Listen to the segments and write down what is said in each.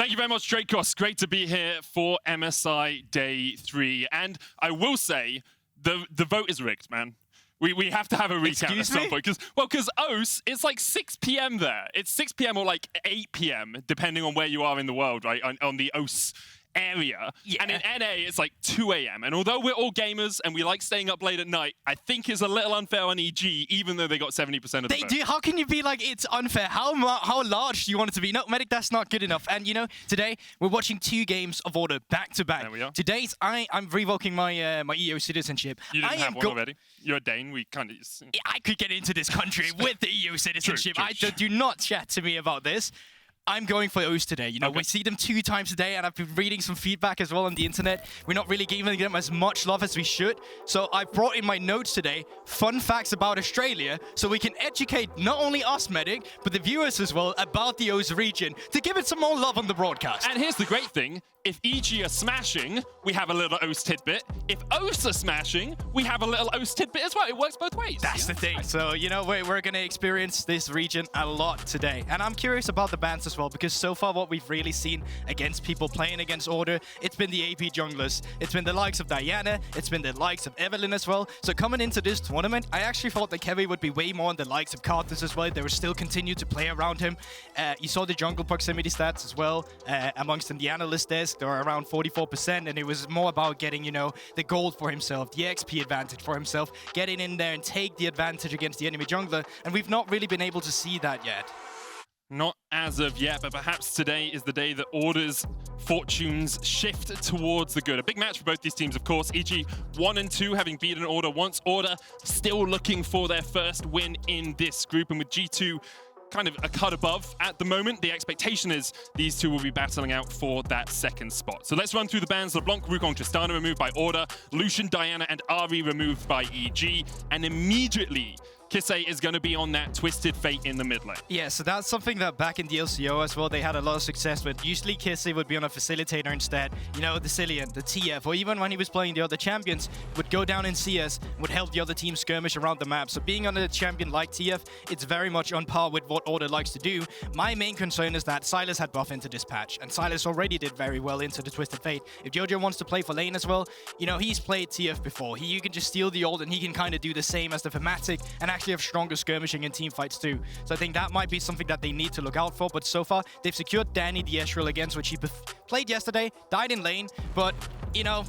Thank you very much, Dracos. Great to be here for MSI Day 3. And I will say, the vote is rigged, man. We have to have a recount at some point. Because OS, it's like 6 p.m. there. It's 6 p.m. or like 8 p.m., depending on where you are in the world, right? On the OS area. Yeah. And in NA, it's like 2 a.m. And although we're all gamers and we like staying up late at night, I think it's a little unfair on EG, even though they got 70% of the vote. How can you be like, it's unfair? How large do you want it to be? No, Medic, that's not good enough. And, you know, today, we're watching 2 games of Order back-to-back. There we are. Today's, I'm revoking my my EU citizenship. You didn't have one already? You're a Dane, we kind of... I could get into this country with the EU citizenship. True. Do not chat to me about this. I'm going for OS today. You know, we see them 2 times a day, and I've been reading some feedback as well on the internet. We're not really giving them as much love as we should. So I brought in my notes today, fun facts about Australia, so we can educate not only us, Medic, but the viewers as well about the OS region to give it some more love on the broadcast. And here's the great thing. If EG are smashing, we have a little OS tidbit. If OS are smashing, we have a little OS tidbit as well. It works both ways. That's the thing. So, you know, we're going to experience this region a lot today. And I'm curious about the bans as well, because so far what we've really seen against people playing against Order, it's been the AP junglers. It's been the likes of Diana. It's been the likes of Evelyn as well. So coming into this tournament, I actually thought that Kevy would be way more on the likes of Carthus as well. They would still continue to play around him. You saw the jungle proximity stats as well amongst the analyst desk. They were around 44%, and it was more about getting, you know, the gold for himself, the XP advantage for himself, getting in there and take the advantage against the enemy jungler, and we've not really been able to see that yet. Not as of yet, but perhaps today is the day that Order's fortunes shift towards the good. A big match for both these teams, of course. EG 1 and 2 having beaten Order once. Order still looking for their first win in this group, and with G2 kind of a cut above at the moment, the expectation is these two will be battling out for that second spot. So let's run through the bans. LeBlanc, Wukong, Tristana removed by Order, Lucian, Diana, and Ahri removed by EG, and immediately Kisee is going to be on that Twisted Fate in the mid lane. Yeah, so that's something that back in the LCO as well, they had a lot of success with. Usually Kisee would be on a facilitator instead. You know, the Cillian, the TF, or even when he was playing the other champions, would go down in CS, would help the other team skirmish around the map. So being on a champion like TF, it's very much on par with what Order likes to do. My main concern is that Sylas had buff into this patch, and Sylas already did very well into the Twisted Fate. If Jojo wants to play for lane as well, you know, he's played TF before. You can just steal the ult, and he can kind of do the same as the Fnatic, and actually have stronger skirmishing in team fights too. So I think that might be something that they need to look out for, but so far they've secured Danny the Ezreal against which he played yesterday, died in lane, but you know,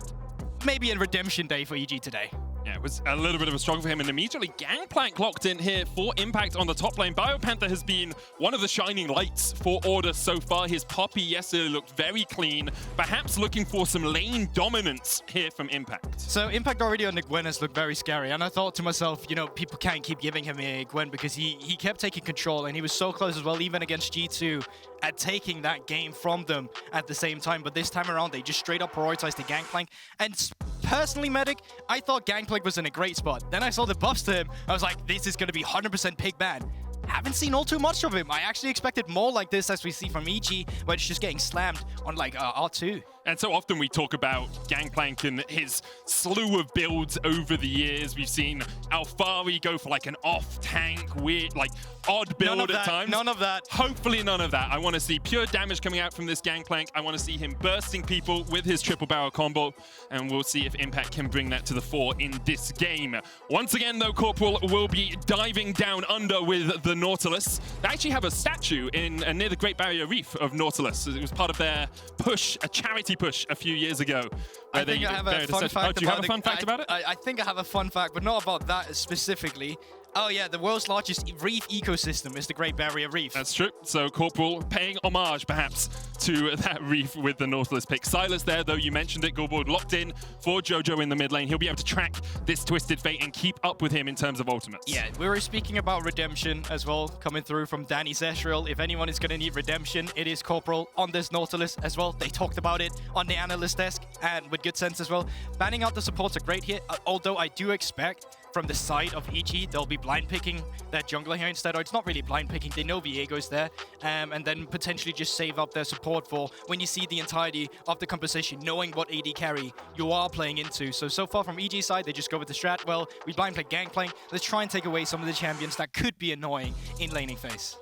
maybe a redemption day for EG today. Yeah, it was a little bit of a struggle for him, and immediately Gangplank locked in here for impact on the top lane. BioPanther has been one of the shining lights for Order so far. His Poppy yesterday looked very clean, perhaps looking for some lane dominance here from Impact. So Impact already on the Gwen has looked very scary, and I thought to myself, you know, people can't keep giving him a Gwen because he kept taking control, and he was so close as well, even against G2, at taking that game from them at the same time. But this time around, they just straight up prioritized the Gangplank. And personally, Medic, I thought Gangplank was in a great spot. Then I saw the buffs to him. I was like, this is going to be 100% pick ban. Haven't seen all too much of him. I actually expected more like this as we see from EG, where it's just getting slammed on like R2. And so often we talk about Gangplank and his slew of builds over the years. We've seen Alphari go for like an off-tank, weird, like odd build at times. None of that. Hopefully none of that. I want to see pure damage coming out from this Gangplank. I want to see him bursting people with his triple barrel combo. And we'll see if Impact can bring that to the fore in this game. Once again, though, Corporal will be diving down under with the Nautilus. They actually have a statue in near the Great Barrier Reef of Nautilus. It was part of their push, a charity push a few years ago. I think I have a fun fact. Do you have a fun fact about it? I think I have a fun fact, but not about that specifically. Oh yeah, the world's largest reef ecosystem is the Great Barrier Reef. That's true. So Corporal paying homage, perhaps, to that reef with the Nautilus pick. Sylas there, though, you mentioned it. Guldborg locked in for Jojo in the mid lane. He'll be able to track this Twisted Fate and keep up with him in terms of ultimates. Yeah, we were speaking about redemption as well, coming through from Danny's Ezreal. If anyone is going to need redemption, it is Corporal on this Nautilus as well. They talked about it on the analyst desk, and with good sense as well. Banning out the supports are great here, although I do expect from the side of EG, they'll be blind picking that jungler here instead, or it's not really blind picking, they know Viego's there, and then potentially just save up their support for when you see the entirety of the composition, knowing what AD carry you are playing into. So far from EG side, they just go with the strat, well, we blind pick Gangplank, let's try and take away some of the champions that could be annoying in laning phase.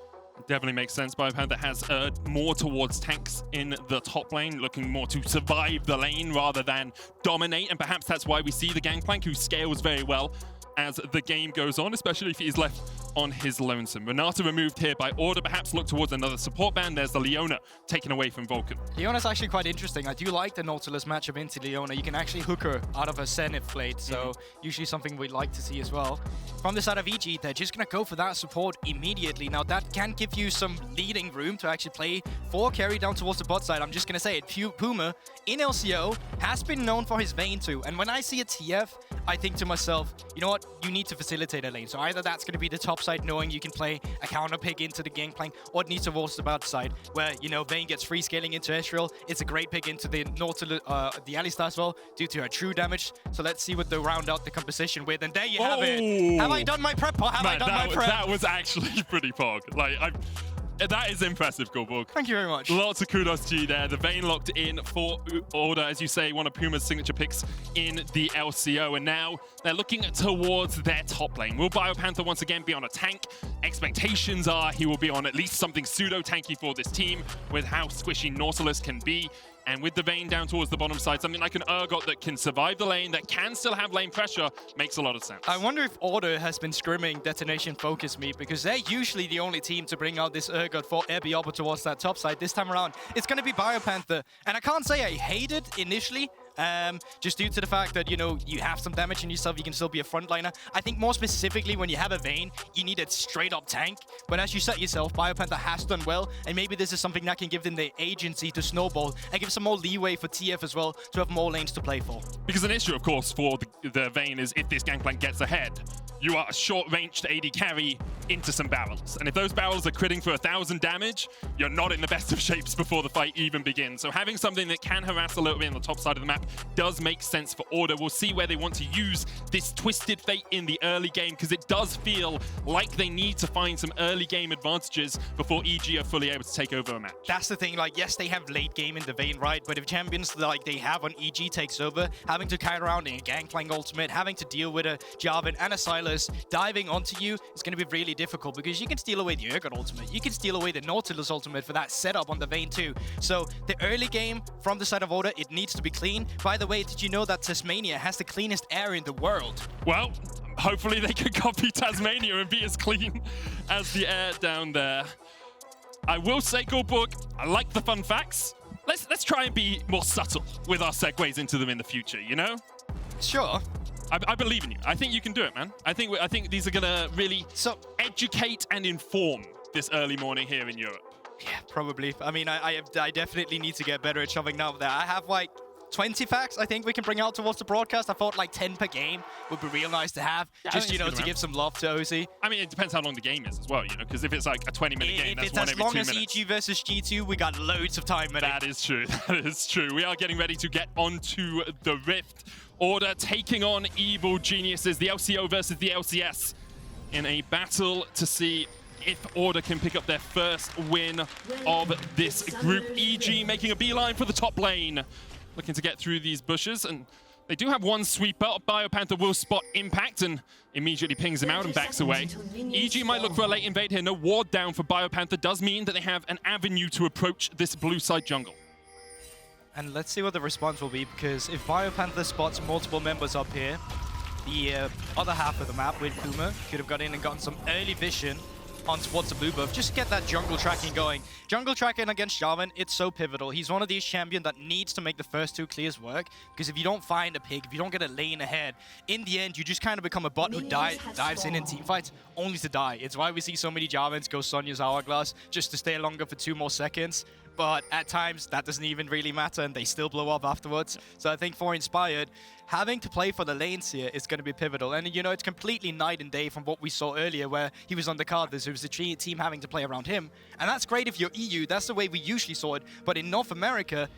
Definitely makes sense. BioPanther has more towards tanks in the top lane, looking more to survive the lane rather than dominate. And perhaps that's why we see the Gangplank, who scales very well as the game goes on, especially if he's left on his lonesome. Renata removed here by order, perhaps look towards another support band. There's the Leona taken away from Vulcan. Leona's actually quite interesting. I do like the Nautilus matchup into Leona. You can actually hook her out of her Zenith blade, so usually something we'd like to see as well. From the side of EG, they're just going to go for that support immediately. Now, that can give you some leading room to actually play for carry down towards the bot side. I'm just going to say it. Puma in LCO has been known for his Vaine too. And when I see a TF, I think to myself, you know what? You need to facilitate a lane. So either that's going to be the top side, knowing you can play a counter pick into the Gangplank, or it needs to towards the bot side, where, you know, Vaine gets free scaling into Ezreal. It's a great pick into the Nautilus, the Alistar as well, due to her true damage. So let's see what they round out the composition with. And there you have it. Have I done my prep, or have I done my prep? That was actually pretty pog. Like, that is impressive, Guldborg. Thank you very much. Lots of kudos to you there. The Vaine locked in for order, as you say, one of Puma's signature picks in the LCO. And now they're looking towards their top lane. Will BioPanther once again be on a tank? Expectations are he will be on at least something pseudo-tanky for this team, with how squishy Nautilus can be. And with the Vaine down towards the bottom side, something like an Urgot that can survive the lane, that can still have lane pressure, makes a lot of sense. I wonder if Order has been scrimming Detonation Focus Me, because they're usually the only team to bring out this Urgot for Ebioba towards that top side. This time around, it's going to be BioPanther. And I can't say I hate it initially, just due to the fact that, you know, you have some damage in yourself, you can still be a frontliner. I think more specifically, when you have a Vaine, you need a straight up tank. But as you said yourself, BioPanther has done well, and maybe this is something that can give them the agency to snowball and give some more leeway for TF as well to have more lanes to play for. Because an issue, of course, for the Vaine is if this Gangplank gets ahead, you are a short-ranged AD carry into some barrels. And if those barrels are critting for 1,000 damage, you're not in the best of shapes before the fight even begins. So having something that can harass a little bit on the top side of the map does make sense for Order. We'll see where they want to use this Twisted Fate in the early game, because it does feel like they need to find some early game advantages before EG are fully able to take over a match. That's the thing, like, yes, they have late game in the Vaine, right? But if champions like they have on EG takes over, having to kite around in a Gangplank ultimate, having to deal with a Jarvan and a Sylas diving onto you, is going to be really difficult, because you can steal away the Urgot ultimate, you can steal away the Nautilus ultimate for that setup on the Vaine too. So the early game from the side of Order, it needs to be clean. By the way, did you know that Tasmania has the cleanest air in the world? Well, hopefully they can copy Tasmania and be as clean as the air down there. I will say, Guldborg, I like the fun facts. Let's try and be more subtle with our segues into them in the future, you know? Sure. I believe in you. I think you can do it, man. I think these are gonna really educate and inform this early morning here in Europe. Yeah, probably. I mean, I definitely need to get better at shoving out there. I have like 20 facts I think we can bring out towards the broadcast. I thought like 10 per game would be real nice to have, just, you know, to give some love to OC. I mean, it depends how long the game is as well, you know, because if it's like a 20-minute game, that's one every 2 minutes. If it's as long as EG versus G2, we got loads of time, man. That is true. That is true. We are getting ready to get onto the Rift. Order taking on Evil Geniuses, the LCO versus the LCS, in a battle to see if Order can pick up their first win of this group. EG making a beeline for the top lane, looking to get through these bushes, and they do have one sweeper. BioPanther will spot Impact and immediately pings him out and backs away. EG might look for a late invade here. No ward down for BioPanther does mean that they have an avenue to approach this blue side jungle. And let's see what the response will be, because if BioPanther spots multiple members up here, the other half of the map with Puma could have got in and gotten some early vision on towards the blue buff. Just get that jungle tracking going. Jungle tracking against Jarvan, it's so pivotal. He's one of these champions that needs to make the first 2 clears work, because if you don't find a pick, if you don't get a lane ahead, in the end, you just kind of become a bot who dives in teamfights only to die. It's why we see so many Jarvans go Sonya's Hourglass just to stay longer for 2 more seconds. But at times, that doesn't even really matter, and they still blow up afterwards. So I think for Inspired, having to play for the lanes here is going to be pivotal. And, you know, it's completely night and day from what we saw earlier, where he was on the card. There was the team having to play around him. And that's great if you're EU. That's the way we usually saw it. But in North America,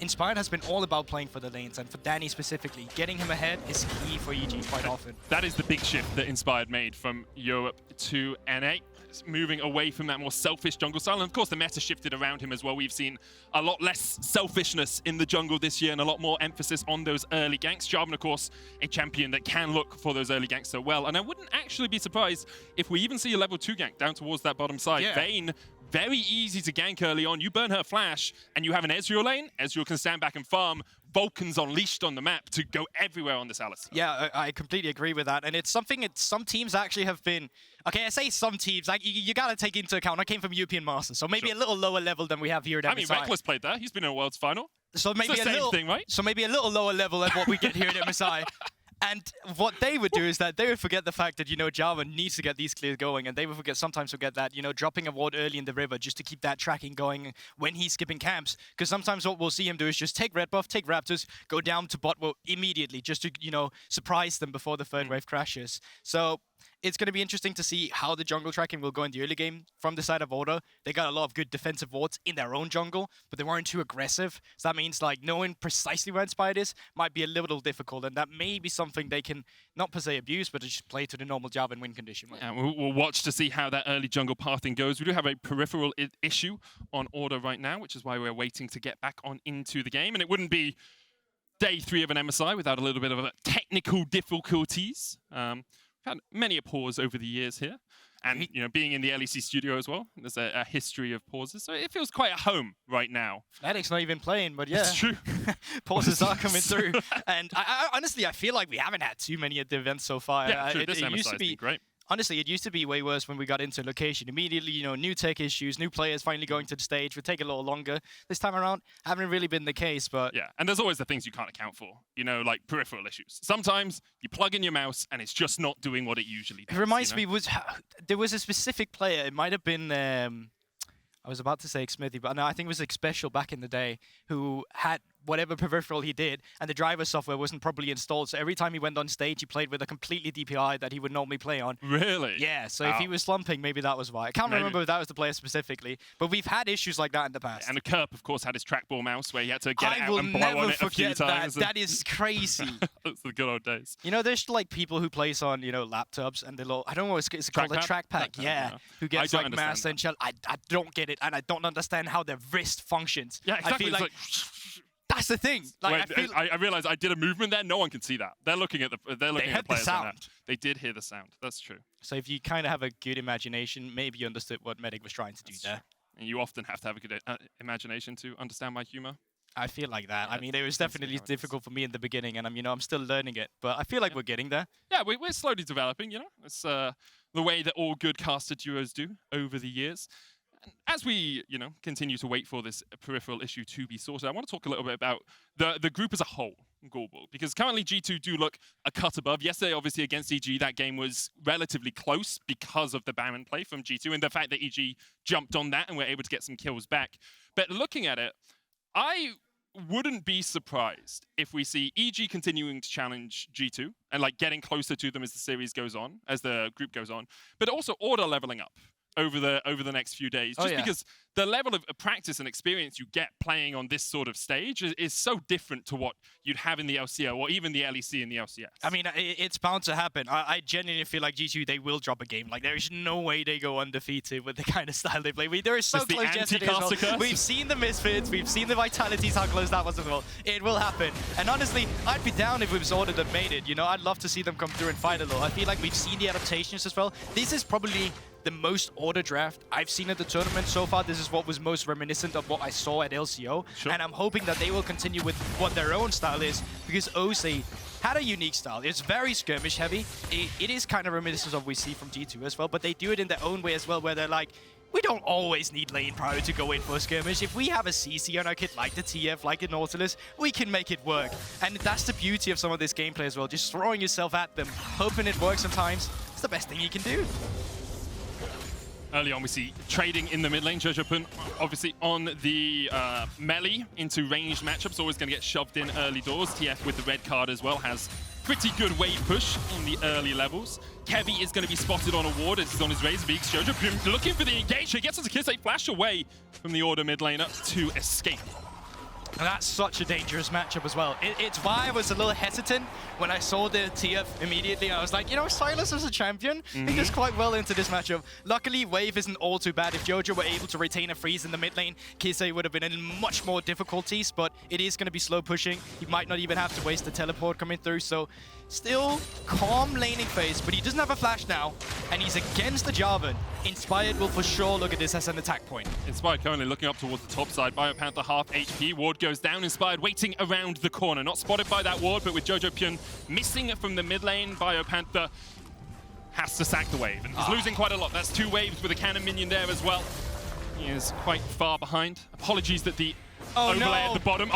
Inspired has been all about playing for the lanes, and for Danny specifically, getting him ahead is key for EG quite often. That is the big shift that Inspired made from Europe to NA. It's moving away from that more selfish jungle style, and of course the meta shifted around him as well. We've seen a lot less selfishness in the jungle this year and a lot more emphasis on those early ganks. Jarvan, of course, a champion that can look for those early ganks so well, and I wouldn't actually be surprised if we even see a level 2 gank down towards that bottom side. Yeah. Vaine, very easy to gank early on. You burn her flash, and you have an Ezreal lane. Ezreal can stand back and farm. Vulcan's unleashed on the map to go everywhere on this Alistar. Yeah, I completely agree with that. And it's something that some teams actually have been... Okay, I say some teams. Like, you got to take into account, I came from European Masters, so maybe a little lower level than we have here at MSI. I mean, Reckless played there. He's been in a Worlds final. So maybe it's the same thing, right? So maybe a little lower level than what we get here at MSI. And what they would do is that they would forget the fact that, you know, Jarvan needs to get these clears going, and they would sometimes forget that, you know, dropping a ward early in the river just to keep that tracking going when he's skipping camps. Because sometimes what we'll see him do is just take red buff, take Raptors, go down to bot immediately just to, you know, surprise them before the third wave crashes. So it's going to be interesting to see how the jungle tracking will go in the early game from the side of Order. They got a lot of good defensive wards in their own jungle, but they weren't too aggressive. So that means, like, knowing precisely where Inspired is might be a little difficult, and that may be something they can, not per se abuse, but just play to the normal Jarvan win condition. Yeah, we'll watch to see how that early jungle pathing goes. We do have a peripheral issue on Order right now, which is why we're waiting to get back on into the game, and it wouldn't be day 3 of an MSI without a little bit of technical difficulties. Had many a pause over the years here, and you know, being in the LEC studio as well, there's a history of pauses, so it feels quite at home right now. Fnatic's not even playing, but yeah, it's true. Pauses are coming through, and I honestly I feel like we haven't had too many at the event so far. Yeah, true. This MSI used to be great. Honestly, it used to be way worse when we got into location. Immediately, you know, new tech issues, new players finally going to the stage would take a little longer. This time around, haven't really been the case, but... Yeah, and there's always the things you can't account for, you know, like peripheral issues. Sometimes you plug in your mouse and it's just not doing what it usually does. It reminds me, there was a specific player, it might have been... I was about to say Smithy, but no, I think it was Special back in the day, who had whatever peripheral he did, and the driver software wasn't properly installed, so every time he went on stage, he played with a completely DPI that he would normally play on. Really? Yeah, so if he was slumping, maybe that was why. I can't remember if that was the player specifically, but we've had issues like that in the past. And the Kerp, of course, had his trackball mouse where he had to get it out and blow on it a few times. I will never forget that. That is crazy. That's the good old days. You know, there's like people who plays on, you know, laptops and the little, I don't know what it's called, a trackpad. Yeah, who gets like mass and shell. I don't get it, and I don't understand how their wrist functions. Yeah, exactly. I feel like that's the thing. Like, wait, I realized I did a movement there. No one can see that. They're looking at the players sound. Right now. They did hear the sound. That's true. So if you kind of have a good imagination, maybe you understood what Medic was trying to do there. And you often have to have a good imagination to understand my humor. I feel like that. Yeah, I mean, it was definitely difficult for me in the beginning, and I'm still learning it. But I feel like we're getting there. Yeah, we're slowly developing. You know, it's the way that all good caster duos do over the years. And as we, you know, continue to wait for this peripheral issue to be sorted, I want to talk a little bit about the group as a whole, Guldborg, because currently G2 do look a cut above. Yesterday, obviously, against EG, that game was relatively close because of the Baron play from G2 and the fact that EG jumped on that and were able to get some kills back. But looking at it, I wouldn't be surprised if we see EG continuing to challenge G2 and like getting closer to them as the series goes on, as the group goes on, but also Order leveling up over the next few days, just because the level of practice and experience you get playing on this sort of stage is so different to what you'd have in the LCO or even the LEC in the LCS. I mean, it's bound to happen. I genuinely feel like G2, they will drop a game. Like, there is no way they go undefeated with the kind of style they play. There is so close yesterday as well. We've seen the Misfits, we've seen the Vitalities, how close that was as well. It will happen. And honestly, I'd be down if it was Order that made it. You know, I'd love to see them come through and fight a little. I feel like we've seen the adaptations as well. This is probably the most Order draft I've seen at the tournament so far. This is what was most reminiscent of what I saw at LCO. Sure. And I'm hoping that they will continue with what their own style is, because OC had a unique style. It's very skirmish heavy. It is kind of reminiscent of what we see from G2 as well, but they do it in their own way as well, where they're like, we don't always need lane power to go in for a skirmish. If we have a CC on our kit, like the TF, like the Nautilus, we can make it work. And that's the beauty of some of this gameplay as well. Just throwing yourself at them, hoping it works sometimes. It's the best thing you can do. Early on, we see trading in the mid lane. jojopyun, obviously, on the melee into ranged matchups, always going to get shoved in early doors. TF with the red card as well has pretty good wave push in the early levels. Kevy is going to be spotted on a ward as he's on his Razor Beaks. jojopyun looking for the engage. He gets us a Kisee, flash away from the Order mid laner to escape. And that's such a dangerous matchup as well. It's why I was a little hesitant when I saw the TF immediately. I was like, you know, Sylas is a champion. He does quite well into this matchup. Luckily, Wave isn't all too bad. If Jojo were able to retain a freeze in the mid lane, Kisee would have been in much more difficulties, but it is going to be slow pushing. He might not even have to waste the teleport coming through, so still calm laning phase, but he doesn't have a flash now, and he's against the Jarvan. Inspired will for sure look at this as an attack point. Inspired currently looking up towards the top side. BioPanther half HP. Ward goes down. Inspired waiting around the corner. Not spotted by that ward, but with jojopyun missing from the mid lane, BioPanther has to sack the wave. And he's losing quite a lot. That's 2 waves with a cannon minion there as well. He is quite far behind. Apologies that the overlay at the bottom.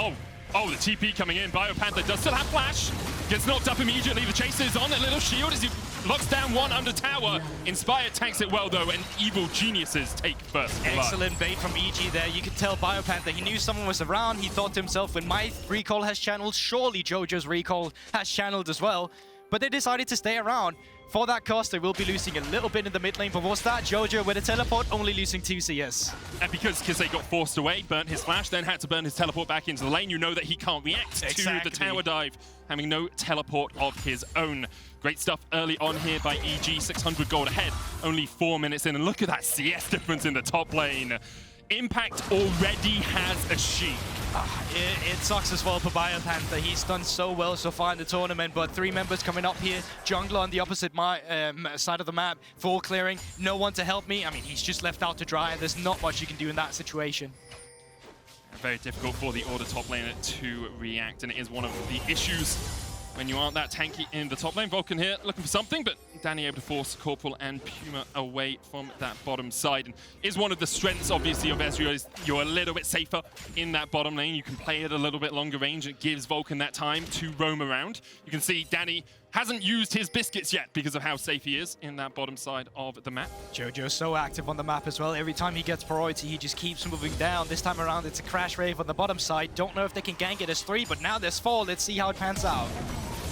Oh, the TP coming in. BioPanther does still have flash. Gets knocked up immediately. The chaser is on a little shield as he locks down one under tower. Inspired tanks it well though, and evil geniuses take first blood. Excellent bait from EG there. You could tell BioPanther, he knew someone was around. He thought to himself, when my recall has channeled, surely Jojo's recall has channeled as well. But they decided to stay around. For that cost, they will be losing a little bit in the mid lane, but what's that? Jojo with a teleport, only losing 2 CS. And because Kisee got forced away, burnt his flash, then had to burn his teleport back into the lane, you know that he can't react to the tower dive, having no teleport of his own. Great stuff early on here by EG, 600 gold ahead, only 4 minutes in, and look at that CS difference in the top lane. Impact already has a sheep. It sucks as well for BioPanther. He's done so well so far in the tournament, but 3 members coming up here. Jungler on the opposite side of the map, full clearing, no one to help me. I mean, he's just left out to dry, and there's not much you can do in that situation. Very difficult for the Order top laner to react, and it is one of the issues when you aren't that tanky in the top lane. Vulcan here looking for something, but Danny able to force Corporal and Puma away from that bottom side. And is one of the strengths, obviously, of Ezreal is you're a little bit safer in that bottom lane. You can play it a little bit longer range. It gives Vulcan that time to roam around. You can see Danny hasn't used his biscuits yet because of how safe he is in that bottom side of the map. Jojo's so active on the map as well. Every time he gets priority, he just keeps moving down. This time around, it's a crash wave on the bottom side. Don't know if they can gank it as 3, but now there's 4. Let's see how it pans out.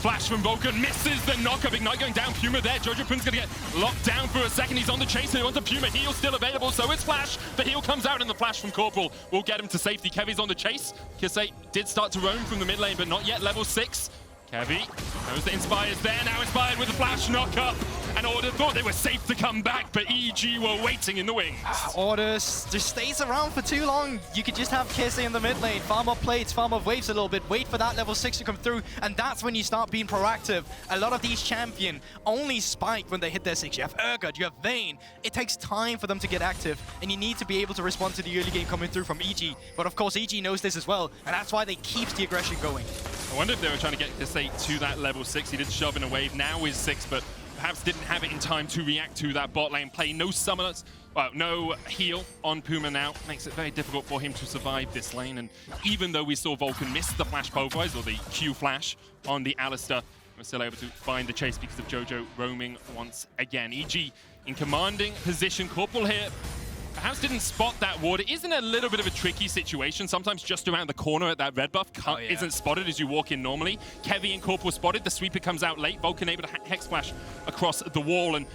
Flash from Vulcan, misses the knock-up. Ignite going down, Puma there. jojopyun's gonna get locked down for a second. He's on the chase, he wants a Puma. Heal still available, so it's Flash. The heal comes out, and the flash from Corporal will get him to safety. Kevy's on the chase. Kisee did start to roam from the mid lane, but not yet level 6. Kevy knows that Inspired's there. Now Inspired with a flash knock-up. And Order thought they were safe to come back, but EG were waiting in the wings. Order just stays around for too long. You could just have Kisee in the mid lane, farm up plates, farm up waves a little bit, wait for that level 6 to come through, and that's when you start being proactive. A lot of these champions only spike when they hit their 6. You have Urgot, you have Vaine. It takes time for them to get active, and you need to be able to respond to the early game coming through from EG. But of course, EG knows this as well, and that's why they keep the aggression going. I wonder if they were trying to get Kisee to that level 6. He did shove in a wave, now is 6, but perhaps didn't have it in time to react to that bot lane play. No summoners, well, no heal on Puma now. Makes it very difficult for him to survive this lane. And even though we saw Vulcan miss the flash pulverize, or the Q flash on the Alistar, we're still able to find the chase because of Jojo roaming once again. EG in commanding position. Corporal here perhaps didn't spot that ward. It is in a little bit of a tricky situation. Sometimes just around the corner at that red buff isn't spotted as you walk in normally. Kevy and Corporal spotted. The sweeper comes out late. Vulcan able to hex flash across the wall. And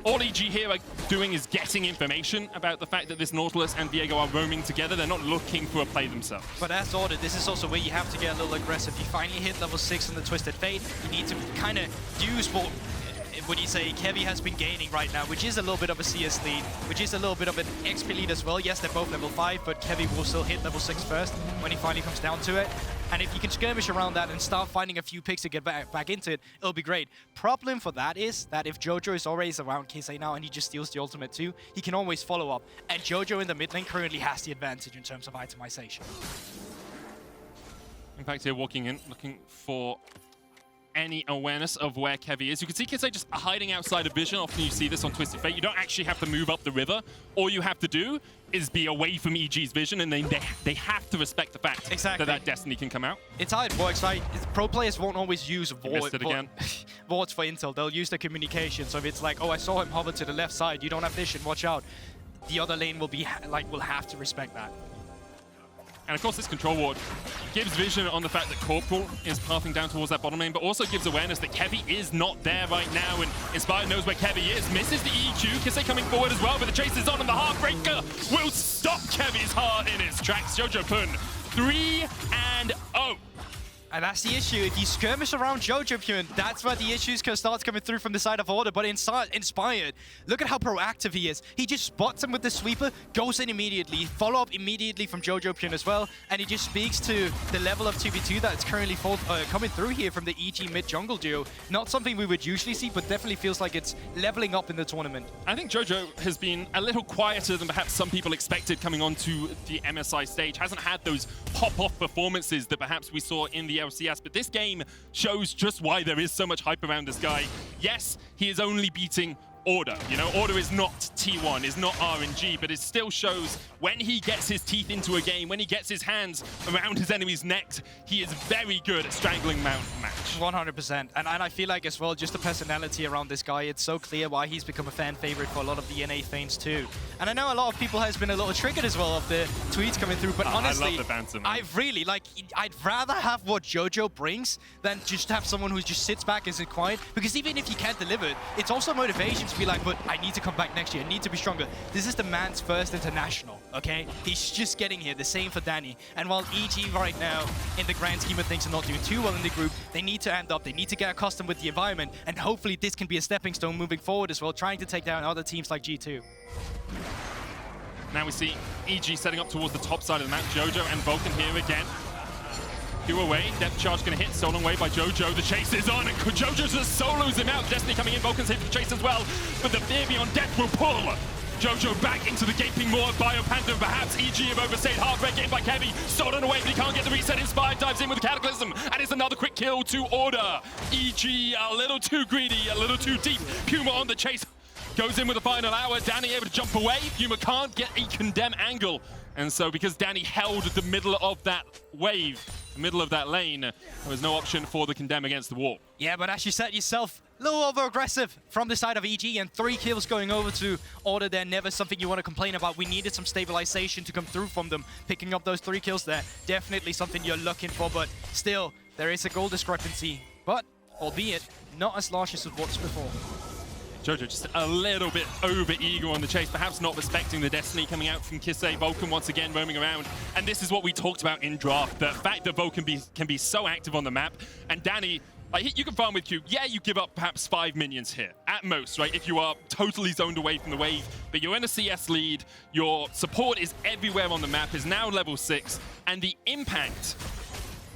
all EG here are doing is getting information about the fact that this Nautilus and Viego are roaming together. They're not looking for a play themselves. But as Order, this is also where you have to get a little aggressive. You finally hit level 6 in the Twisted Fate. You need to kind of use what you say Kevy has been gaining right now, which is a little bit of a CS lead, which is a little bit of an XP lead as well. Yes, they're both level 5, but Kevy will still hit level 6 first when he finally comes down to it. And if you can skirmish around that and start finding a few picks to get back into it, it'll be great. Problem for that is that if Jojo is always around Kisee now and he just steals the ultimate too, he can always follow up. And Jojo in the mid lane currently has the advantage in terms of itemization. In fact, here walking in, looking for any awareness of where Kevy is. You can see Kisee just hiding outside of vision. Often you see this on Twisted Fate. You don't actually have to move up the river. All you have to do is be away from EG's vision, and they have to respect the fact that Destiny can come out. It's how it works, right? Pro players won't always use wards for intel. They'll use the communication. So if it's like, oh, I saw him hover to the left side, you don't have vision, watch out. The other lane will be will have to respect that. And of course, this control ward gives vision on the fact that Corporal is pathing down towards that bottom lane, but also gives awareness that Kevy is not there right now, and Inspired knows where Kevy is. Misses the EQ. Kisee coming forward as well, but the chase is on, and the Heartbreaker will stop Kevy's heart in its tracks. jojopyun 3-0. And that's the issue. If you skirmish around jojopyun, that's where the issues can start coming through from the side of Order. But Inspired, look at how proactive he is. He just spots him with the sweeper, goes in immediately, follow up immediately from jojopyun as well, and he just speaks to the level of 2v2 that's currently coming through here from the EG mid-jungle duo. Not something we would usually see, but definitely feels like it's leveling up in the tournament. I think Jojo has been a little quieter than perhaps some people expected coming onto the MSI stage. Hasn't had those pop-off performances that perhaps we saw in the LCS, but this game shows just why there is so much hype around this guy. Yes, he is only beating Order. You know, Order is not T1, is not RNG, but it still shows when he gets his teeth into a game, when he gets his hands around his enemy's neck, he is very good at strangling match. 100%. And I feel like as well, just the personality around this guy, it's so clear why he's become a fan favorite for a lot of the NA fans too. And I know a lot of people has been a little triggered as well of the tweets coming through, but honestly, I love the banter, man. I'd rather have what Jojo brings than just have someone who just sits back and is quiet, because even if you can't deliver it, it's also motivation to be like, but I need to come back next year, I need to be stronger. This is the man's first international, okay? He's just getting here, the same for Danny. And while EG right now, in the grand scheme of things, are not doing too well in the group, they need to end up, they need to get accustomed with the environment, and hopefully this can be a stepping stone moving forward as well, trying to take down other teams like G2. Now we see EG setting up towards the top side of the map. Jojo and Vulcan here again. Q away, depth charge gonna hit, stolen away by Jojo. The chase is on, and Jojo just solos him out. Destiny coming in, Vulcan's here for the chase as well, but the fear beyond death will pull Jojo back into the gaping maw of BioPanther. Perhaps EG have overstayed. Heartbreak game by Kevy, stolen away, but he can't get the reset. Inspired dives in with the Cataclysm, and it's another quick kill to Order. EG a little too greedy, a little too deep. Puma on the chase, goes in with the final hour. Danny able to jump away. Puma can't get a condemn angle. And so because Danny held the middle of that wave, the middle of that lane, there was no option for the condemn against the wall. Yeah, but as you said yourself, a little over-aggressive from the side of EG, and 3 kills going over to Order there. Never something you want to complain about. We needed some stabilization to come through from them. Picking up those 3 kills there, definitely something you're looking for, but still, there is a goal discrepancy. But, albeit, not as large as it was before. Jojo just a little bit over-eager on the chase, perhaps not respecting the Destiny coming out from Kisee. Vulcan once again roaming around, and this is what we talked about in draft, the fact that Vulcan can be so active on the map, and Danny, like, you can farm with Q. Yeah, you give up perhaps 5 minions here, at most, right? If you are totally zoned away from the wave, but you're in a CS lead, your support is everywhere on the map, is now level 6, and the impact,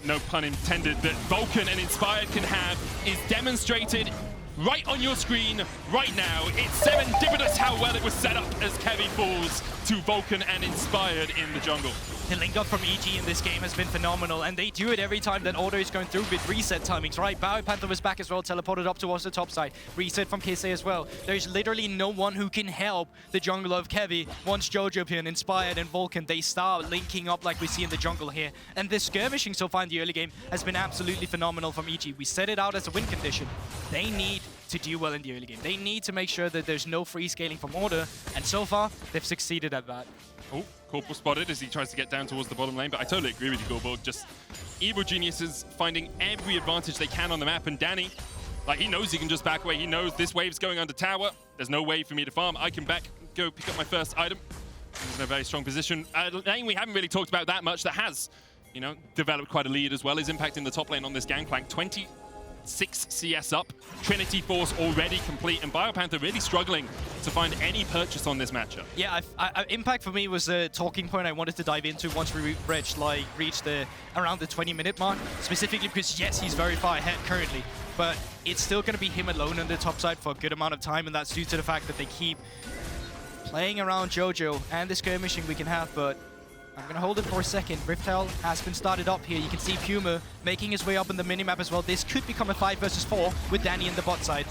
no pun intended, that Vulcan and Inspired can have is demonstrated right on your screen right now. It's serendipitous how well it was set up as Kevy falls to Vulcan and Inspired in the jungle. The link up from EG in this game has been phenomenal, and they do it every time that Order is going through with reset timings, right? BioPanther was back as well, teleported up towards the top side. Reset from Kisee as well. There's literally no one who can help the jungle of Kevy. Once jojopyun, Inspired, and Vulcan, they start linking up like we see in the jungle here. And this skirmishing so far in the early game has been absolutely phenomenal from EG. We set it out as a win condition. They need to do well in the early game. They need to make sure that there's no free scaling from Order, and so far, they've succeeded at that. Oh, Corporal spotted as he tries to get down towards the bottom lane, but I totally agree with you, Guldborg. Just evil geniuses finding every advantage they can on the map, and Danny, like, he knows he can just back away. He knows this wave's going under tower. There's no way for me to farm. I can go pick up my first item. He's in a very strong position. Lane we haven't really talked about that much that has, you know, developed quite a lead as well, is impacting the top lane on this Gangplank. 26 CS up, Trinity Force already complete, and BioPanther really struggling to find any purchase on this matchup. Yeah, Impact for me was a talking point I wanted to dive into once we reached around the 20-minute mark, specifically because, yes, he's very far ahead currently, but it's still going to be him alone on the top side for a good amount of time, and that's due to the fact that they keep playing around Jojo and the skirmishing we can have, but I'm going to hold it for a second. Rift Hell has been started up here. You can see Puma making his way up in the minimap as well. This could become a 5 versus 4 with Danny in the bot side.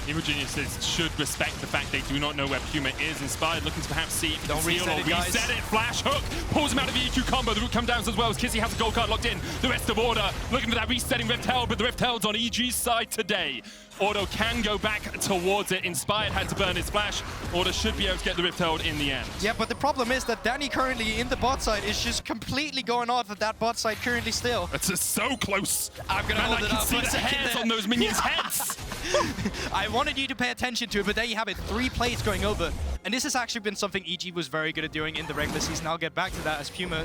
Evil Geniuses should respect the fact they do not know where Puma is. Inspired looking to perhaps see if he can steal or reset it. Flash hook, pulls him out of the EQ combo. The root comes down as well as Kisee has a gold card locked in. The rest of Order looking for that resetting Rift Hell, but the Rift Hell's on EG's side today. Order can go back towards it. Inspired had to burn his flash. Order should be able to get the Rift Held in the end. Yeah, but the problem is that Danny currently in the bot side is just completely going off of that bot side currently still. It's just so close. I'm going to hold it up. I can see the hairs on those minions' heads. I wanted you to pay attention to it, but there you have it. 3 plates going over. And this has actually been something EG was very good at doing in the regular season. I'll get back to that as Puma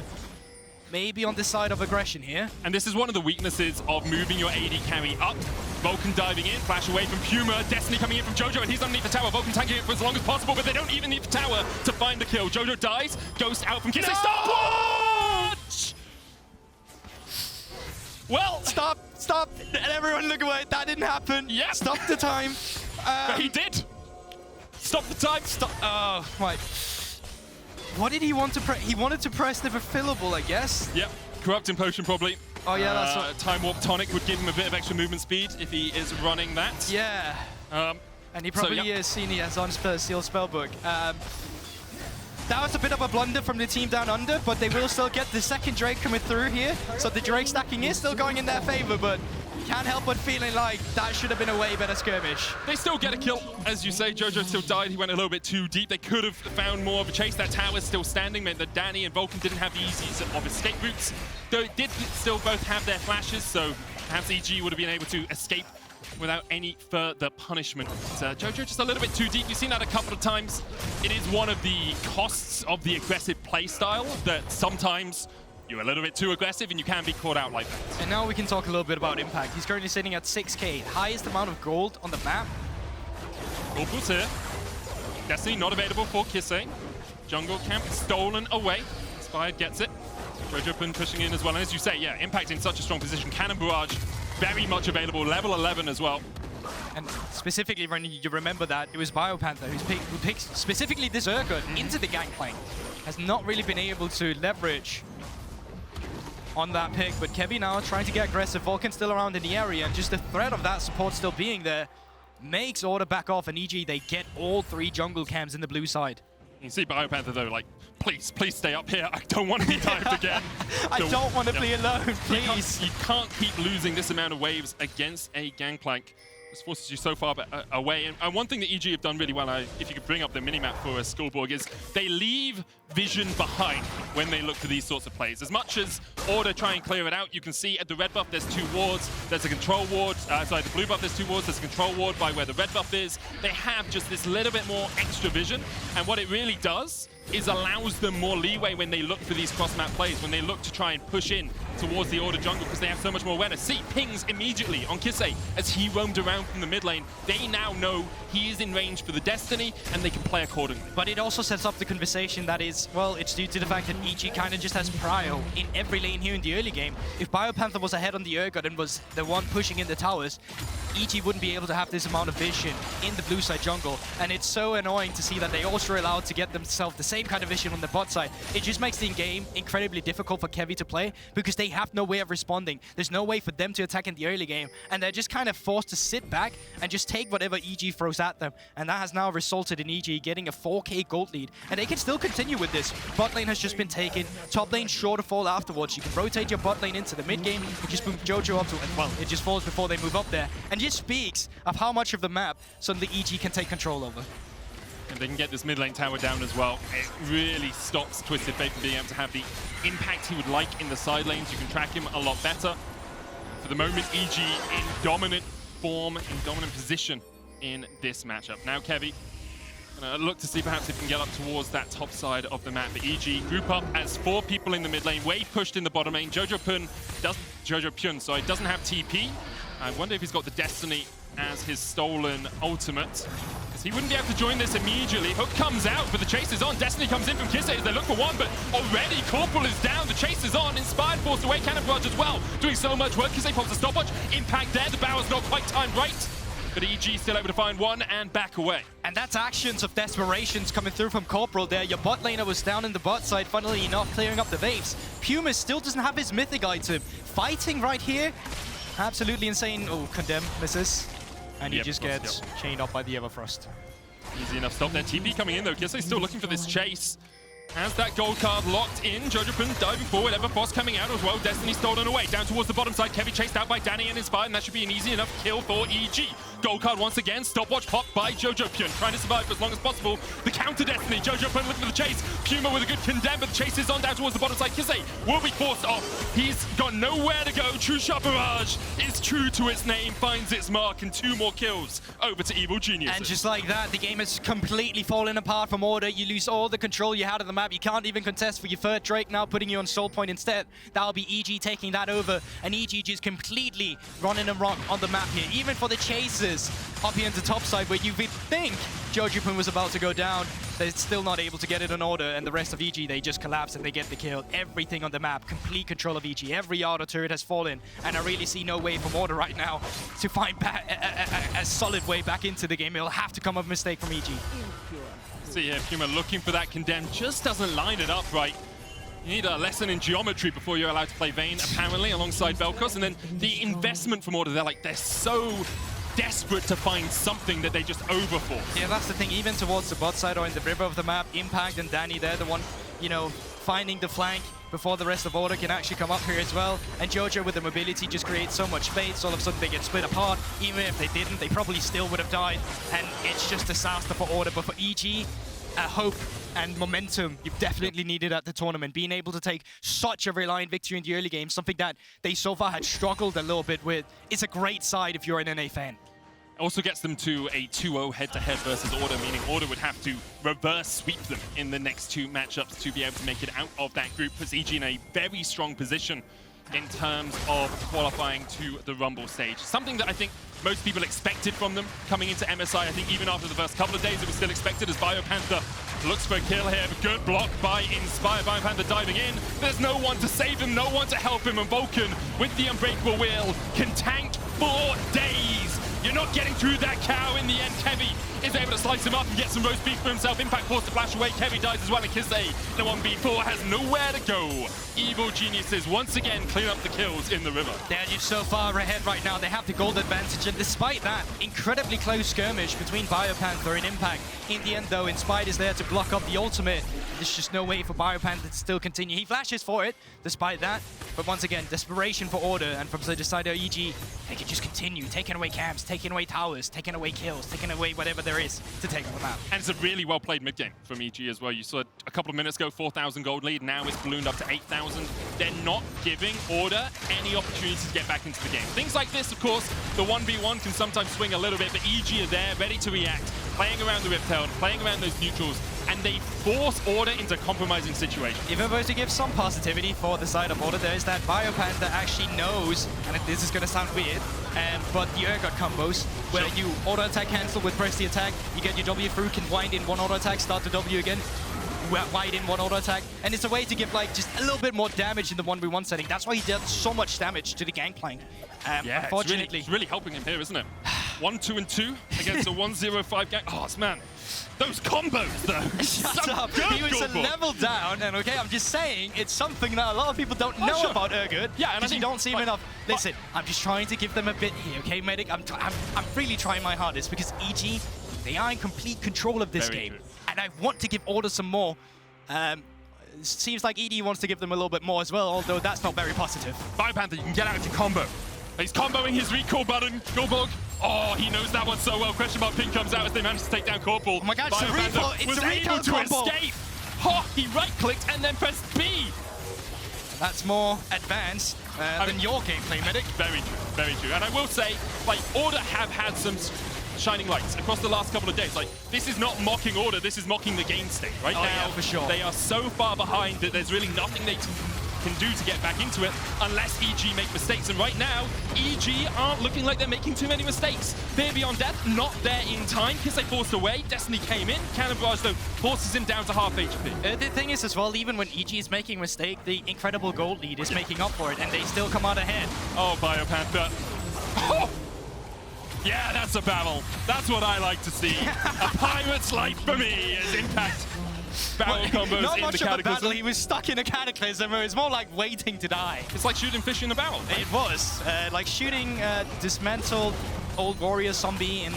maybe on the side of aggression here. And this is one of the weaknesses of moving your AD carry up. Vulcan diving in, flash away from Puma, Destiny coming in from Jojo, and he's underneath the tower. Vulcan tanking it for as long as possible, but they don't even need the tower to find the kill. Jojo dies, Ghost out from Kisee. No! Stopwatch! Well, Stop, and everyone look away. That didn't happen. Yeah. Stop the time. But he did. Stop the time. Stop. Oh, my. What did he want to press? He wanted to press the refillable, I guess. Yep, corrupting potion probably. Oh yeah, that's what... Time Warp Tonic would give him a bit of extra movement speed if he is running that. Yeah. And he probably has seen he has on Steel Spellbook. That was a bit of a blunder from the team down under, but they will still get the second Drake coming through here. So the Drake stacking is still going in their favor, but can't help but feeling like that should have been a way better skirmish. They still get a kill. As you say, Jojo still died. He went a little bit too deep. They could have found more of a chase. That tower's still standing, meant that Danny and Vulcan didn't have the easiest of escape routes. Though it did still both have their flashes, so perhaps EG would have been able to escape without any further punishment. But, Jojo just a little bit too deep. You've seen that a couple of times. It is one of the costs of the aggressive playstyle that sometimes you're a little bit too aggressive and you can be caught out like that. And now we can talk a little bit about impact. He's currently sitting at 6k, highest amount of gold on the map. Corporal's here. Destiny not available for Kisee. Jungle camp stolen away. Inspired gets it. jojopyun pushing in as well. And as you say, yeah, impact in such a strong position. Cannon Barrage very much available. Level 11 as well. And specifically, when you remember that, it was BioPanther who picked specifically this Urgot into the Gangplank. Has not really been able to leverage on that pick, but Kevy now trying to get aggressive. Vulcan still around in the area, and just the threat of that support still being there makes Order back off, and EG, they get all 3 jungle cams in the blue side. You see BioPanther though, like, please stay up here. I don't want to be dived again. I don't want to be alone, please. You can't keep losing this amount of waves against a Gangplank. This forces you so far away. And one thing that EG have done really well, if you could bring up the minimap for Guldborg, is they leave vision behind when they look for these sorts of plays. As much as Order try and clear it out, you can see at the red buff there's 2 wards. There's a control ward. Sorry, the blue buff there's 2 wards. There's a control ward by where the red buff is. They have just this little bit more extra vision. And what it really does is allows them more leeway when they look for these cross-map plays, when they look to try and push in towards the Order jungle, because they have so much more awareness. See, pings immediately on Kisee as he roamed around from the mid lane. They now know he is in range for the Destiny, and they can play accordingly. But it also sets up the conversation that is, well, it's due to the fact that EG kind of just has prio in every lane here in the early game. If BioPanther was ahead on the Urgot and was the one pushing in the towers, EG wouldn't be able to have this amount of vision in the blue side jungle, and it's so annoying to see that they also are allowed to get themselves the same kind of vision on the bot side. It just makes the game incredibly difficult for Kevy to play because they have no way of responding. There's no way for them to attack in the early game, and they're just kind of forced to sit back and just take whatever EG throws at them, and that has now resulted in EG getting a 4k gold lead, and they can still continue with this. Bot lane has just been taken, top lane sure to fall afterwards. You can rotate your bot lane into the mid game and just move Jojo up to it. Well, it just falls before they move up there, and just speaks of how much of the map suddenly EG can take control over. And they can get this mid lane tower down as well. It really stops Twisted Fate from being able to have the impact he would like in the side lanes. You can track him a lot better. For the moment, EG in dominant form, in dominant position in this matchup. Now Kevy look to see perhaps if he can get up towards that top side of the map. But EG group up as 4 people in the mid lane. Wave pushed in the bottom lane. jojopyun doesn't have TP. I wonder if he's got the Destiny as his stolen ultimate, because he wouldn't be able to join this immediately. Hook comes out, but the chase is on. Destiny comes in from Kisee as they look for one, but already Corporal is down. The chase is on. Inspired forced away. Cannon Barrage as well, doing so much work. Kisee pops a stopwatch. Impact there. The Bower's not quite timed right, but EG still able to find one and back away. And that's actions of desperations coming through from Corporal there. Your bot laner was down in the bot side, funnily enough, clearing up the waves. Puma still doesn't have his mythic item. Fighting right here. Absolutely insane. Oh, Condemn misses. And he just gets chained up by the Everfrost. Easy enough stop there. TP coming in though. Kisee's still looking for this chase. Has that gold card locked in. jojopyun diving forward. Everfrost coming out as well. Destiny stolen away. Down towards the bottom side. Kevy chased out by Danny and Inspired, and that should be an easy enough kill for EG. Gold card once again. Stopwatch pop by jojopyun. Trying to survive for as long as possible. The counter destiny. jojopyun looking for the chase. Puma with a good condemn, but the chase is on down towards the bottom side. Kisee will be forced off. He's got nowhere to go. True Shot Barrage is true to its name. Finds its mark and 2 more kills over to Evil Geniuses. And just like that, the game has completely fallen apart from Order. You lose all the control you had of the map. You can't even contest for your third Drake now, putting you on Soul Point instead. That'll be EG taking that over, and EG just completely running amok on the map here. Even for the chasers up here in the top side, where you would think jojopyun was about to go down, they're still not able to get it on Order, and the rest of EG, they just collapse and they get the kill. Everything on the map, complete control of EG. Every auto turret has fallen, and I really see no way from Order right now to find a solid way back into the game. It'll have to come of mistake from EG. See here, Puma looking for that condemn, just doesn't line it up right. You need a lesson in geometry before you're allowed to play Vaine, apparently, alongside Vel'Koz. And then the investment from Order, they're so desperate to find something that they just overforce. Yeah, that's the thing. Even towards the bot side or in the river of the map, Impact and Danny, they're the one, you know, finding the flank before the rest of Order can actually come up here as well. And Jojo with the mobility just creates so much space. All of a sudden they get split apart. Even if they didn't, they probably still would have died. And it's just disaster for Order. But for EG, hope and momentum you've definitely needed at the tournament. Being able to take such a reliant victory in the early game, something that they so far had struggled a little bit with, is a great side if you're an NA fan. Also gets them to a 2-0 head-to-head versus Order, meaning Order would have to reverse sweep them in the next 2 matchups to be able to make it out of that group. Puts EG in a very strong position in terms of qualifying to the Rumble stage. Something that I think most people expected from them coming into MSI. I think even after the first couple of days it was still expected, as BioPanther looks for a kill here. Good block by Inspire. BioPanther diving in. There's no one to save him, no one to help him, and Vulcan with the Unbreakable Wheel can tank for days. You're not getting through that cow in the end. Kevy is able to slice him up and get some roast beef for himself. Impact forced to flash away. Kevy dies as well, and Kisee, the 1v4, has nowhere to go. Evil Geniuses once again clean up the kills in the river. They're just so far ahead right now. They have the gold advantage, and despite that, incredibly close skirmish between BioPanther and Impact. In the end, though, Inspired is there to block up the ultimate. There's just no way for BioPanther to still continue. He flashes for it, despite that. But once again, desperation for Order, and from the side of EG, they can just continue taking away camps, taking away towers, taking away kills, taking away whatever there is to take on the map. And it's a really well-played mid-game from EG as well. You saw a couple of minutes ago, 4,000 gold lead. Now it's ballooned up to 8,000. They're not giving Order any opportunity to get back into the game. Things like this, of course, the 1v1 can sometimes swing a little bit, but EG are there, ready to react, playing around the Riptail, playing around those neutrals, and they force Order into compromising situations. If we're supposed to give some positivity for the side of Order, there is that BioPanther actually knows, and this is going to sound weird, but the Urgot combos, where you auto attack cancel with press the attack, you get your W through, can wind in one auto attack, start the W again, wide in one auto attack, and it's a way to give like just a little bit more damage in the 1v1 setting. That's why he did so much damage to the Gangplank. Yeah, unfortunately, it's really helping him here, isn't it? 1, 2, and 2 against a 1-0-5 gang. Oh, man. Those combos, though. Shut up. He was a level down, and okay, I'm just saying, it's something that a lot of people don't know about Urgot. Yeah, and I think you don't see him enough. Listen, I'm just trying to give them a bit here, okay, Medic? I'm really trying my hardest, because EG, they are in complete control of this game. True. And I want to give Order some more. Seems like ED wants to give them a little bit more as well, although that's not very positive. BioPanther, you can get out of your combo. He's comboing his recall button. Guldborg. Oh, he knows that one so well. Question mark ping comes out as they manage to take down Corporal. Oh my god, BioPanther was able to escape. Oh, he right-clicked and then pressed B. That's more advanced than your gameplay, Medic. Very true, very true. And I will say, like, Order have had some shining lights across the last couple of days. Like, this is not mocking Order, this is mocking the game state. Right now, yeah, for sure. They are so far behind that there's really nothing they can do to get back into it unless EG make mistakes. And right now, EG aren't looking like they're making too many mistakes. Fear Beyond Death, not there in time because they forced away. Destiny came in. Cannon Barrage, though, forces him down to half HP. The thing is as well, even when EG is making a mistake, the incredible gold lead is making up for it, and they still come out ahead. Oh, BioPanther. Oh! Yeah, that's a battle. That's what I like to see. A pirate's life for me is Impact. Barrel combos not in much the of a battle, Cataclysm. he was stuck in a Cataclysm. It was more like waiting to die. It's like shooting fish in a barrel. Right? It was. Like shooting Dismantled old warrior zombie in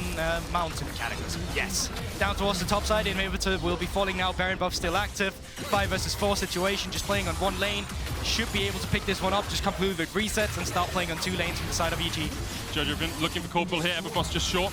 mountain cataclysm. Yes. Down towards the top side, inhibitor will be falling now. Baron buff still active. 5 versus 4 situation, just playing on one lane. Should be able to pick this one up, just completely with resets and start playing on 2 lanes from the side of EG. jojopyun looking for Corporal here, Everfrost just short.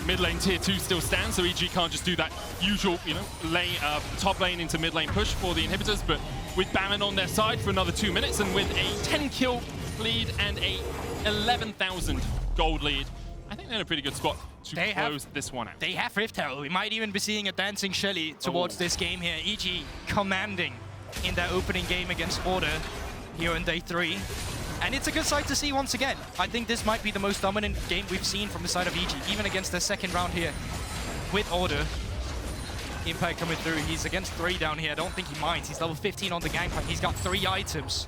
Mid lane tier 2 still stands, so EG can't just do that usual, lane, top lane into mid lane push for the inhibitors, but with Baron on their side for another 2 minutes and with a 10 kill lead and a 11,000 gold lead, I think they're in a pretty good spot to close this one out. They have Rift Herald. We might even be seeing a dancing Shelly towards this game here. EG commanding in their opening game against Order here in day 3. And it's a good sight to see once again. I think this might be the most dominant game we've seen from the side of EG, even against their second round here with Order. Impact coming through. He's against 3 down here. I don't think he minds. He's level 15 on the Gangplank. He's got 3 items.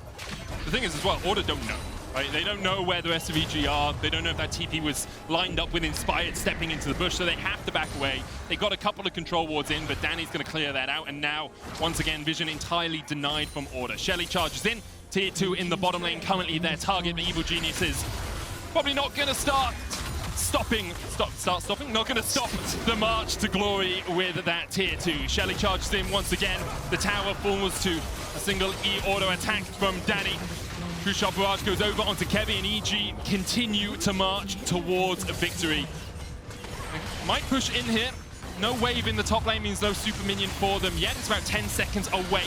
The thing is as well, Order don't know. Right? They don't know where the rest of EG are. They don't know if that TP was lined up with Inspired stepping into the bush, so they have to back away. They got a couple of control wards in, but Danny's going to clear that out. And now, once again, vision entirely denied from Order. Shelly charges in. Tier 2 in the bottom lane, currently their target, the Evil Genius is probably not going to start stopping, not going to stop the march to glory with that tier 2. Shelly charges in once again. The tower falls to a single E-auto attack from Danny. Crucial Barrage goes over onto Kevy, and EG continue to march towards a victory. Might push in here. No wave in the top lane means no super minion for them yet. It's about 10 seconds away.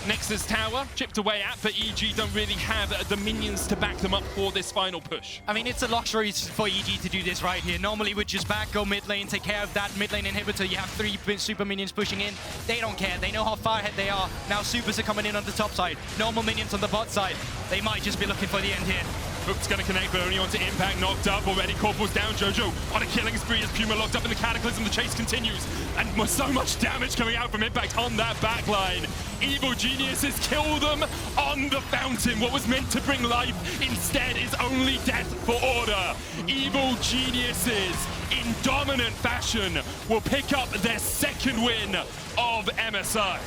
Nexus tower chipped away at, but EG don't really have the minions to back them up for this final push. I mean, it's a luxury for EG to do this right here. Normally, we'd just back, go mid lane, take care of that mid lane inhibitor. You have 3 super minions pushing in. They don't care. They know how far ahead they are. Now supers are coming in on the top side. Normal minions on the bot side. They might just be looking for the end here. Hook's gonna connect, but only onto Impact, knocked up already. Corporal's down, Jojo on a killing spree as Puma locked up in the Cataclysm. The chase continues, and so much damage coming out from Impact on that backline. Evil Geniuses kill them on the fountain. What was meant to bring life instead is only death for Order. Evil Geniuses, in dominant fashion, will pick up their 2nd win of MSI.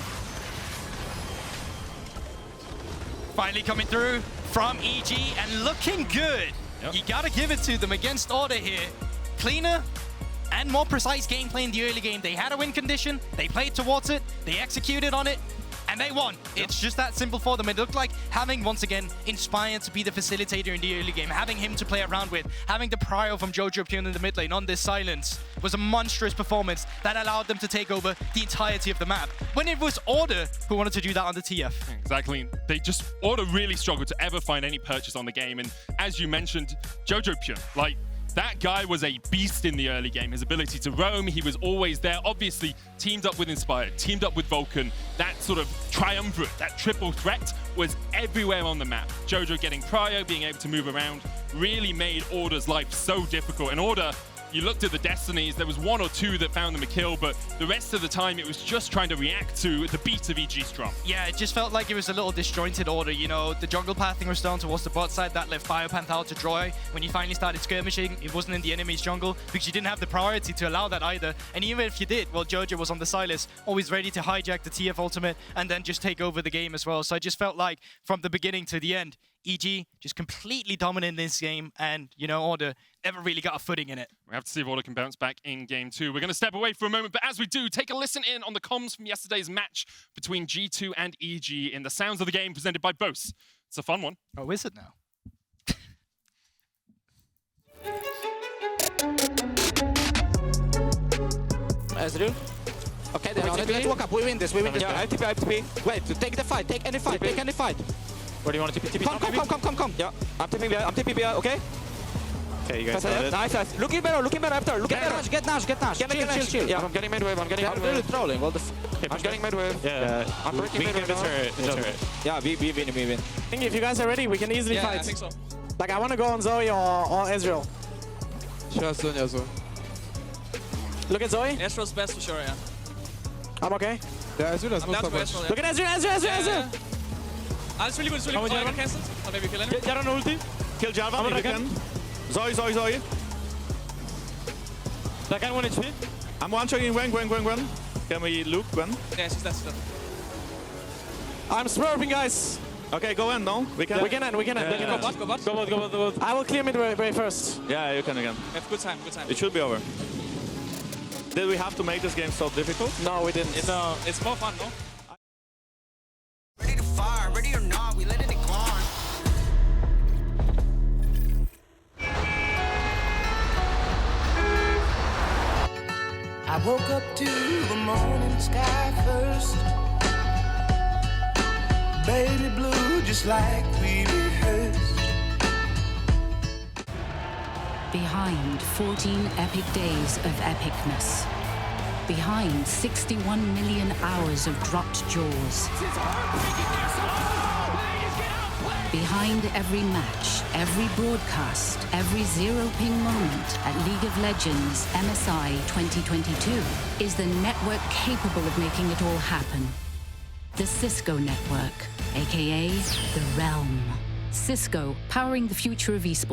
Finally coming through from EG and looking good. Yep. You gotta give it to them against Order here. Cleaner and more precise gameplay in the early game. They had a win condition, they played towards it, they executed on it, and they won. Yep. It's just that simple for them. It looked like having, once again, Inspired to be the facilitator in the early game, having him to play around with, having the prio from jojopyun in the mid lane on this silence was a monstrous performance that allowed them to take over the entirety of the map. When it was Order who wanted to do that on the TF. Exactly. Order really struggled to ever find any purchase on the game, and as you mentioned, jojopyun, that guy was a beast in the early game. His ability to roam, he was always there. Obviously, teamed up with Inspired, teamed up with Vulcan. That sort of triumvirate, that triple threat was everywhere on the map. Jojo getting prio, being able to move around, really made Order's life so difficult. And Order, you looked at the destinies, there was 1 or 2 that found them a kill, but the rest of the time it was just trying to react to the beat of EG's drum. Yeah, it just felt like it was a little disjointed Order. The jungle pathing was down towards the bot side. That left BioPanther out to dry. When you finally started skirmishing, it wasn't in the enemy's jungle because you didn't have the priority to allow that either. And even if you did, well, Jojo was on the Sylas, always ready to hijack the TF ultimate and then just take over the game as well. So I just felt like from the beginning to the end, EG just completely dominant in this game, and Order never really got a footing in it. We have to see if Order can bounce back in game 2. We're going to step away for a moment, but as we do, take a listen in on the comms from yesterday's match between G2 and EG in the sounds of the game presented by Bose. It's a fun one. Oh, is it now? Ezreal. Okay, let's walk up. We win this. We win this. Yeah, I have TP. Wait, take the fight. Take any fight. Take any fight. Where do you want to TP? Come. Yeah, I'm TP B, okay? Okay, you guys started. Nice. Looking better after. Get Nash. Chill. Yeah, I'm getting mid wave. They're really trolling. What the I'm getting mid wave. Yeah. I'm breaking mid wave. Yeah, we win. I think if you guys are ready, we can easily fight. I think so. I want to go on Zoe or Ezreal. Sure. Look at Zoe. Ezreal's best for sure, yeah. I'm okay. Yeah, Ezreal has most of Ezreal. Look at Ezreal. It's really good. I got cancelled. Or maybe kill him. Get Jarvan ulti. Kill Jarvan if you can. Zoe. Rakan 1 HP. I'm one-shotting Gwen. Can we loop Gwen? Yeah, she's dead. I'm smurfing, guys. Okay, go in, no? We can. We can end. Go bot, go bot. Go bot. I will clear mid way first. Yeah, you can again. We have good time, good time. It should be over. Did we have to make this game so difficult? No, we didn't. It's more fun, no? Ready to fire, ready or not, we let it decline. I woke up to the morning sky first. Baby blue, just like we rehearsed. Behind 14 epic days of epicness. Behind 61 million hours of dropped jaws. Behind every match, every broadcast, every zero-ping moment at League of Legends MSI 2022 is the network capable of making it all happen. The Cisco Network, aka The Realm. Cisco, powering the future of esports.